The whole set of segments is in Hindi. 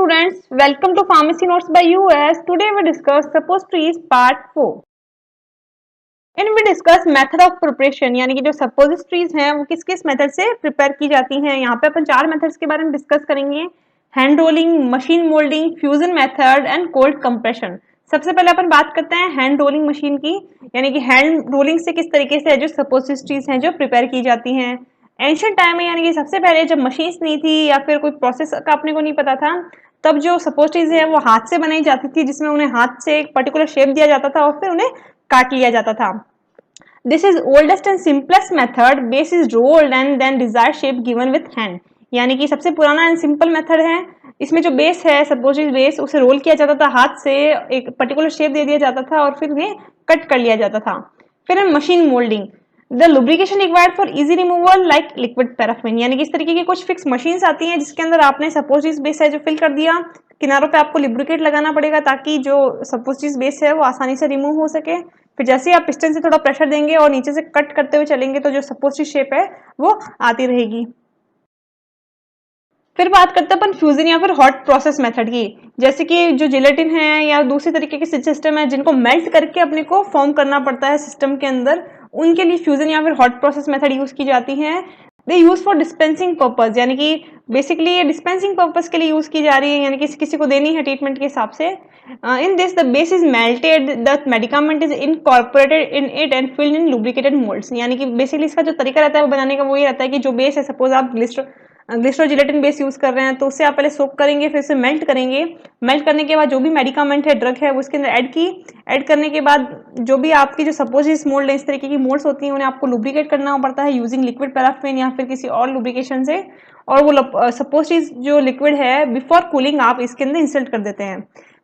students, welcome to Pharmacy Notes by US. Today we discuss suppositories part 4. And we discuss method of preparation यानी कि जो suppositories हैं वो किस किस मेथड से प्रिपेयर की जाती हैं। यहाँ पे अपन 4 मेथड्स के बारे में डिस्कस करेंगे। Hand rolling, machine moulding, fusion method and cold compression. सबसे पहले अपन बात करते हैं हैंड रोलिंग मशीन की, यानी कि हैंड रोलिंग से किस तरीके से जो suppositories हैं जो प्रिपेयर की जाती हैं। एंशिएंट टाइम में यानी कि सबसे पहले जब मशीन्स नहीं थी या फिर कोई प्रोसेस का अपने को नहीं पता था, तब जो सपोस्टरीज है वो हाथ से बनाई जाती थी, जिसमें उन्हें हाथ से एक पर्टिकुलर शेप दिया जाता था और फिर उन्हें काट लिया जाता था। This is oldest and simplest method, base is rolled and then desired shape given with hand. यानी कि सबसे पुराना एंड सिंपल मेथड है। इसमें जो बेस है, सपोज बेस, उसे रोल किया जाता था हाथ से, एक पर्टिकुलर शेप दे दिया जाता था और फिर उन्हें कट कर लिया जाता था। फिर machine moulding, the lubrication required for easy removal like liquid paraffin. यानी कि इस तरीके की कुछ फिक्स मशीन्स आती हैं जिसके अंदर आपने सपोज बेस है जो फिल कर दिया, किनारों पे आपको लिब्रिकेट लगाना पड़ेगा ताकि जो सपोज बेस है वो आसानी से रिमूव हो सके। फिर जैसे ही आप पिस्टन से थोड़ा प्रेशर देंगे और नीचे से कट करते हुए चलेंगे तो जो सपोज शेप है वो आती रहेगी। फिर बात करते हैं अपन फ्यूजन या फिर हॉट प्रोसेस मेथड की, जैसे कि जो जिलेटिन है या दूसरी तरीके के सिस्टम है जिनको मेल्ट करके अपने को फॉर्म करना पड़ता है सिस्टम के अंदर, उनके लिए फ्यूजन या फिर हॉट प्रोसेस मेथड यूज की जाती है। दे यूज फॉर डिस्पेंसिंग पर्पज, यानी कि बेसिकली ये डिस्पेंसिंग पर्पज के लिए यूज की जा रही है, यानी कि किसी को देनी है ट्रीटमेंट के हिसाब से। In this the base is melted, the medicament is incorporated in it and filled in lubricated moulds. यानी कि बेसिकली इसका जो तरीका रहता है वो बनाने का वो ये रहता है कि जो बेस है, सपोज आप ग्लिस्ट्रोजिलेटिन बेस यूज कर रहे हैं तो उससे आप पहले सोक करेंगे, फिर से मेल्ट करेंगे। मेल्ट करने के बाद जो भी मेडिकामेंट है, ड्रग है, वो उसके अंदर ऐड करने के बाद जो भी आपकी जो सपोज मोल्ड है, इस तरीके की मोल्ड्स होती हैं, उन्हें आपको लुब्रिकेट करना पड़ता है यूजिंग लिक्विड पैराफिन या फिर किसी और लुब्रिकेशन से। और वो सपोज जो लिक्विड है बिफोर कूलिंग आप इसके अंदर इंसर्ट कर देते हैं।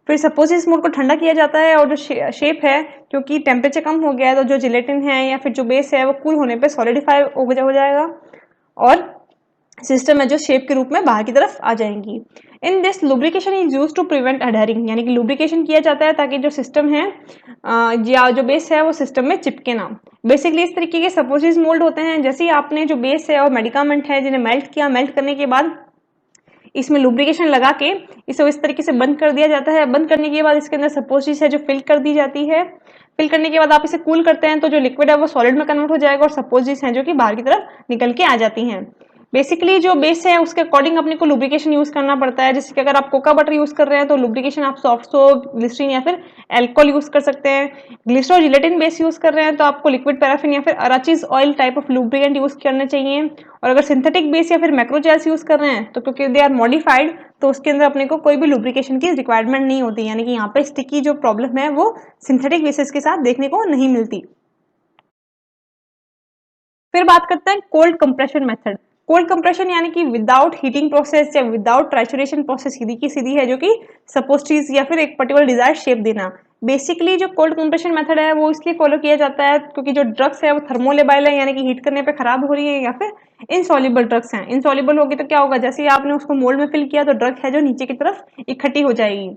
फिर सपोज इस मोल्ड को ठंडा किया जाता है और जो शेप है, क्योंकि टेम्परेचर कम हो गया है तो जो जिलेटिन है या फिर जो बेस है वो कूल होने पे सॉलिडिफाई हो जाएगा और सिस्टम है जो शेप के रूप में बाहर की तरफ आ जाएंगी। In this lubrication is use to prevent adhering, यानी कि लुब्रिकेशन किया जाता है ताकि जो सिस्टम है या जो बेस है वो सिस्टम में चिपके ना। बेसिकली इस तरीके के सपोजिस मोल्ड होते हैं, जैसे ही आपने जो बेस है और मेडिकामेंट है जिन्हें मेल्ट किया, मेल्ट करने के बाद इसमें लुब्रिकेशन लगा के इसे इस तरीके से बंद कर दिया जाता है। बंद करने के बाद इसके अंदर सपोजिस है जो फिल कर दी जाती है। फिल करने के बाद आप इसे कूल करते हैं तो जो लिक्विड है वो सॉलिड में कन्वर्ट हो जाएगा और सपोजिस है जो कि बाहर की तरफ निकल के आ जाती हैं। बेसिकली जो बेस है उसके अकॉर्डिंग अपने को लुब्रिकेशन यूज करना पड़ता है, जैसे कि अगर आप कोका बटर यूज कर रहे हैं तो लुब्रिकेशन आप सॉफ्ट सोप, ग्लिसरीन या फिर एल्कोहल यूज कर सकते हैं। ग्लिसरोजिलेटिन बेस यूज कर रहे हैं तो आपको लिक्विड पैराफिन या फिर arachis oil type of lubricant use करने चाहिए। और अगर सिंथेटिक बेस या फिर मैक्रोजेल्स यूज कर रहे हैं तो क्योंकि दे आर मॉडिफाइड तो उसके अंदर अपने को कोई भी लुब्रिकेशन की रिक्वायरमेंट नहीं होती, यानी कि यहाँ पे स्टिकी जो प्रॉब्लम है वो सिंथेटिक बेसिस के साथ देखने को नहीं मिलती। फिर बात करते हैं cold compression method. Cold compression यानी कि विदाउट हीटिंग प्रोसेस या विदाउट ट्राइचुरेशन प्रोसेस सीधी की सीधी है, जो कि सपोस्टीज या फिर एक पर्टिकुलर डिजायर शेप देना। बेसिकली जो कोल्ड कंप्रेशन मेथड है वो इसलिए फॉलो किया जाता है क्योंकि जो ड्रग्स है वो थर्मोलेबाइल है, यानी कि हीट करने पे खराब हो रही है, या फिर इनसॉल्युबल ड्रग्स हैं। इनसॉल्युबल होगी तो क्या होगा, जैसे ही आपने उसको मोल्ड में फिल किया तो ड्रग है जो नीचे की तरफ इकट्ठी हो जाएगी।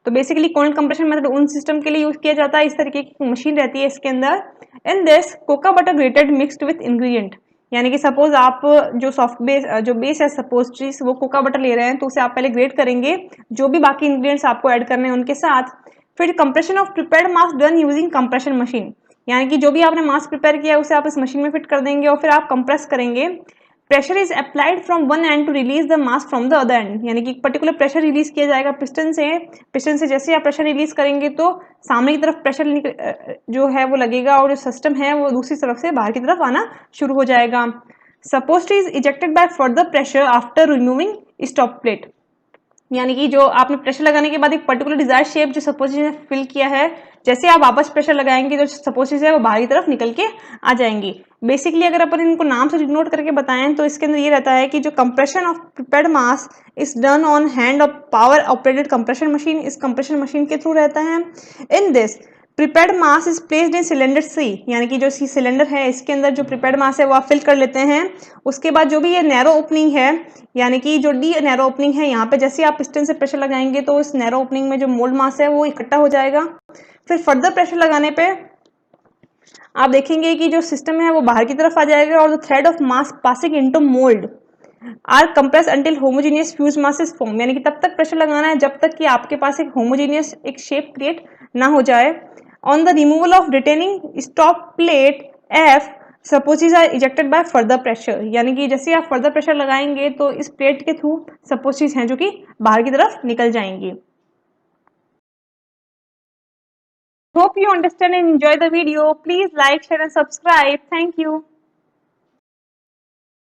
तो बेसिकली कोल्ड कंप्रेशन मेथड उन सिस्टम के लिए यूज किया जाता है, इस तरीके की मशीन रहती है इसके अंदर। In this cocoa butter grated mixed with ingredient, यानी कि सपोज आप जो बेस है सपोज वो कोका बटर ले रहे हैं तो उसे आप पहले ग्रेट करेंगे, जो भी बाकी इंग्रेडिएंट्स आपको ऐड करने हैं उनके साथ। फिर compression of prepared mass done using compression machine, यानी कि जो भी आपने मास प्रिपेयर किया है उसे आप इस मशीन में फिट कर देंगे और फिर आप कंप्रेस करेंगे। Pressure is applied from one end to release the mass from the other end, यानी कि पर्टिकुलर प्रेशर रिलीज किया जाएगा पिस्टन से जैसे आप प्रेशर रिलीज करेंगे तो सामने की तरफ प्रेशर जो है वो लगेगा और जो सिस्टम है वो दूसरी तरफ से बाहर की तरफ आना शुरू हो जाएगा। Suppository is ejected by further pressure after removing stop plate, यानी कि जो आपने प्रेशर लगाने के बाद एक पर्टिकुलर डिजायर शेप जो सपोज ने फिल किया है, जैसे आप वापस प्रेशर लगाएंगे तो सपोज है वो बाहर की तरफ निकल के आ जाएंगी। बेसिकली अगर अपन इनको नाम से डिनोट करके बताएं तो इसके अंदर ये रहता है कि जो compression of prepared mass is done on hand of power operated compression machine, इस कंप्रेशन मशीन के थ्रू रहता है। In this prepared mass is placed in cylinder C, यानी कि जो सी सिलेंडर है इसके अंदर जो प्रिपेयर्ड मास है वो आप फिल कर लेते हैं। उसके बाद जो भी ये नैरो ओपनिंग है, यानी कि जो डी नैरो ओपनिंग है, यहाँ पे जैसे आप पिस्टन से प्रेशर लगाएंगे तो इस नैरो ओपनिंग में जो मोल्ड मास है वो इकट्ठा हो जाएगा। फिर फर्दर प्रेशर लगाने पे आप देखेंगे कि जो सिस्टम है वो बाहर की तरफ आ जाएगा और the thread of mass passing into mould, or compress until homogeneous fuse mass is form, यानी कि तब तक प्रेशर लगाना है जब तक कि आपके पास एक होमोजीनियस एक शेप क्रिएट ना हो जाए। On the removal of retaining stop plate if supposes are ejected by further pressure, यानी कि जैसे आप फर्दर प्रेशर लगाएंगे तो इस प्लेट के थ्रू सपोजिज हैं जो कि बाहर की तरफ निकल जाएंगी। Hope you understand and enjoy the video. Please like, share and subscribe. Thank you.